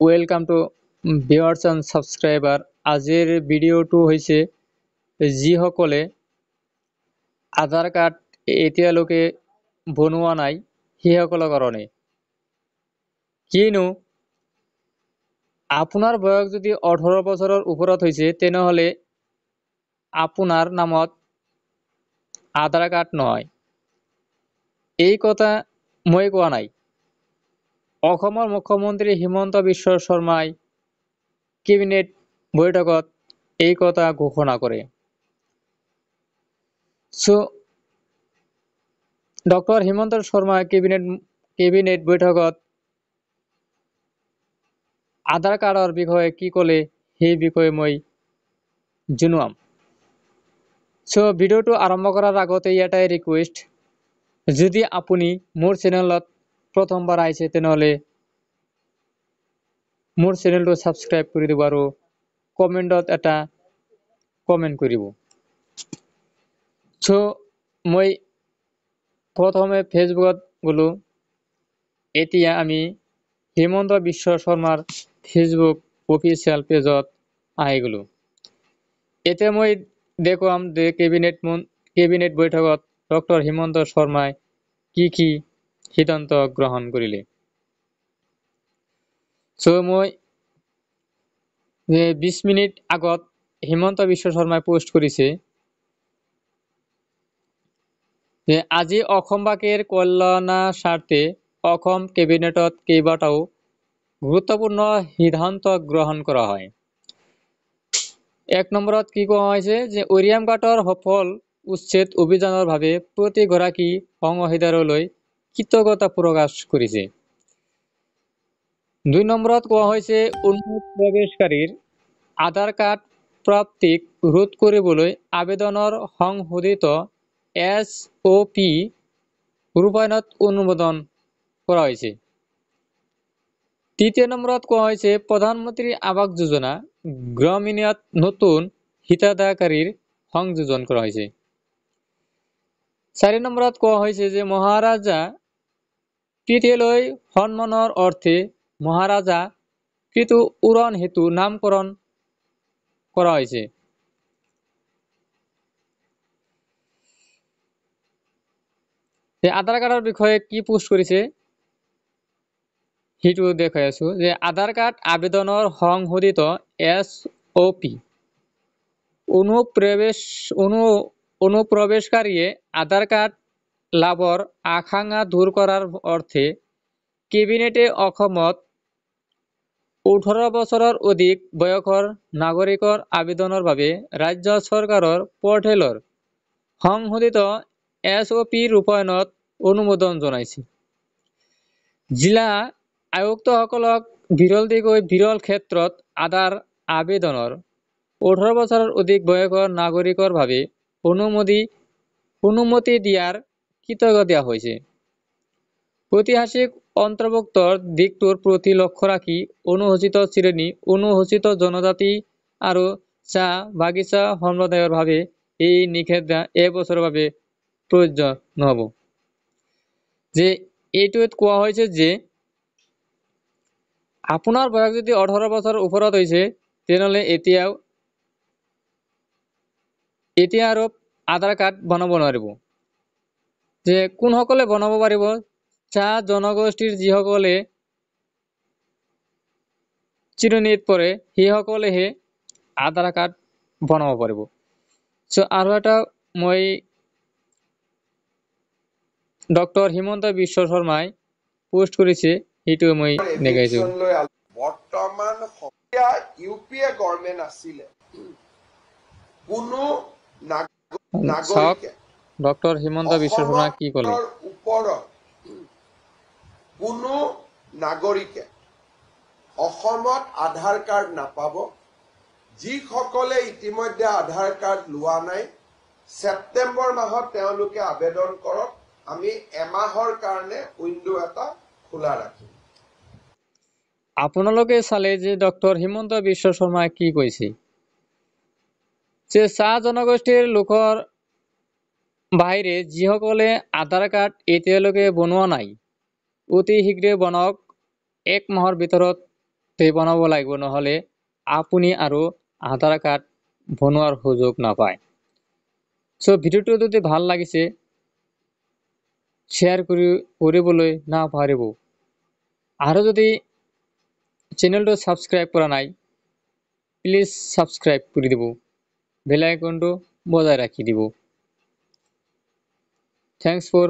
Welcome to viewers and subscriber. আজিৰ ভিডিঅ'টো হৈছে যিসকলে আধাৰ কাৰ্ড এতিয়ালৈকে বনোৱা নাই সেইসকলৰ কাৰণে। কিয়নো আপোনাৰ বয়স যদি 18 বছৰৰ ওপৰত হৈছে তেনেহ'লে আপোনাৰ নামত আধাৰ কাৰ্ড নহয়। এই কথা মই কোৱা নাই। অসমৰ মুখ্যমন্ত্ৰী হিমন্ত বিশ্ব শৰ্মাই কেবিনেট বৈঠকত এই কথা ঘোষণা কৰে। ডক্টৰ হিমন্ত শৰ্মাই কেবিনেট বৈঠকত আধাৰ কাৰ্ডৰ বিষয়ে কি ক'লে সেই বিষয়ে মই জনাম। ভিডিঅ'টো আৰম্ভ কৰাৰ আগতে এটাই ৰিকুৱেষ্ট, যদি আপুনি মোৰ চেনেলত প্ৰথমবাৰ আহিছে তেনেহ'লে মোৰ চেনেলটো ছাবস্ক্ৰাইব কৰি দিব আৰু কমেণ্টত এটা কমেণ্ট কৰিব। মই প্ৰথমে ফেচবুকত গ'লো। এতিয়া আমি হিমন্ত বিশ্ব শৰ্মাৰ ফেচবুক অফিচিয়েল পেজত আহি গ'লো। এতিয়া মই দেখুৱাম যে কেবিনেট বৈঠকত ডক্টৰ হিমন্ত শৰ্মাই কি সিদ্ধান্ত গ্ৰহণ কৰিলে। মই 20 মিনিট আগত হিমন্ত বিশ্ব শৰ্মাই পোষ্ট কৰিছে যে আজি অসমবাসীৰ কল্যাণৰ স্বাৰ্থে অসম কেবিনেটত কেইবাটাও গুৰুত্বপূৰ্ণ সিদ্ধান্ত গ্ৰহণ কৰা হয়। 1 নম্বৰত কি কোৱা হৈছে যে অৰিয়ামঘাটৰ সফল উচ্ছেদ অভিযানৰ বাবে প্ৰতিগৰাকী অংশীদাৰলৈ কৃতজ্ঞতা প্ৰকাশ কৰিছে। 2 নম্বৰত কোৱা হৈছে অনুপ্ৰৱেশকাৰীৰ আধাৰ কাৰ্ড প্ৰাপ্তিক ৰোধ কৰিবলৈ আবেদনৰ সংশোধিত SOP ৰূপায়ণত অনুমোদন কৰা হৈছে। 3 নম্বৰত কোৱা হৈছে প্ৰধানমন্ত্ৰী আৱাস যোজনা গ্ৰামীণত নতুন হিতাধিকাৰীৰ সংযোজন কৰা হৈছে। 4 নম্বৰত কোৱা হৈছে যে মহাৰাজা পিথেলৈ সন্মানৰ অৰ্থে মহাৰাজা কৃত উৰণ হেতু নামকৰণ কৰা হৈছে। আধাৰ কাৰ্ডৰ বিষয়ে কি পোষ্ট কৰিছে সেইটো দেখাই আছো যে আধাৰ কাৰ্ড আবেদনৰ সংশোধিত SOP অনুপ্ৰৱেশকাৰীয়ে আধাৰ কাৰ্ড লাভৰ আশংকা দূৰ কৰাৰ অৰ্থে কেবিনেটে অসমত 18 বছৰৰ অধিক বয়সৰ নাগৰিকৰ আবেদনৰ বাবে ৰাজ্য চৰকাৰৰ পৰ্টেলৰ সংশোধিত SOP ৰূপায়ণত অনুমোদন জনাইছে। জিলা আয়ুক্তসকলক বিৰল ক্ষেত্ৰত আধাৰ আবেদনৰ 18 বছৰৰ অধিক বয়সৰ নাগৰিকৰ বাবে অনুমতি দিয়াৰ কৃতজ্ঞতা দিয়া হৈছে। ঐতিহাসিক অন্তৰ্ভুক্তৰ দিশটোৰ প্ৰতি লক্ষ্য ৰাখি অনুসূচিত শ্ৰেণী, অনুসূচিত জনজাতি আৰু চাহ বাগিচা সম্প্ৰদায়ৰ বাবে এই নিষেধাজ্ঞা এবছৰৰ বাবে প্ৰযোজ্য নহ'ব। যে এইটোত কোৱা হৈছে যে আপোনাৰ বয়স যদি 18 বছৰ ওপৰত হৈছে তেনেহ'লে এতিয়া আৰু আধাৰ কাৰ্ড বনাব নোৱাৰিব। যে কোনসকলে বনাব পাৰিব? চাহ জনগোষ্ঠীৰ যিসকলে শ্ৰেণীত পৰে সেইসকলেহে আধাৰ কাৰ্ড বনাব পাৰিব। আৰু এটা মই ডক্টৰ হিমন্ত বিশ্ব শৰ্মাই পোষ্ট কৰিছে সেইটো মই দেখাইছো। বৰ্তমান ইউপিএ গভৰ্ণমেণ্ট আছিলে কোনো নাগৰিকে ডক্টৰ হিমন্ত বিশ্ব শৰ্মা কি ক'লে? ওপৰত কোনো নাগৰিকে অসমত আধাৰ কাৰ্ড নাপাব। যিসকলে ইতিমধ্যে আধাৰ কাৰ্ড লোৱা নাই ছেপ্টেম্বৰ মাহত তেওঁলোকে আবেদন কৰক। আমি এমাহৰ কাৰণে উইন্ডো এটা খোলা ৰাখিম। আপোনালোকে চালে যে ডক্টৰ হিমন্ত বিশ্ব শৰ্মাই কি কৈছে যে চাহ জনগোষ্ঠীৰ লোকৰ বাহিৰে যিসকলে আধাৰ কাৰ্ড এতিয়ালৈকে বনোৱা নাই অতি শীঘ্ৰে বনাওক। 1 মাহৰ ভিতৰত বনাব লাগিব, নহ'লে আপুনি আৰু আধাৰ কাৰ্ড বনোৱাৰ সুযোগ নাপায়। ভিডিঅ'টো যদি ভাল লাগিছে শ্বেয়াৰ কৰিবলৈ নাপাহৰিব। আৰু যদি চেনেলটো সাবস্ক্ৰাইব কৰা নাই প্লিজ সাবস্ক্ৰাইব কৰি দিব, বেল আইকনটো বজাই ৰাখি দিব। Thanks for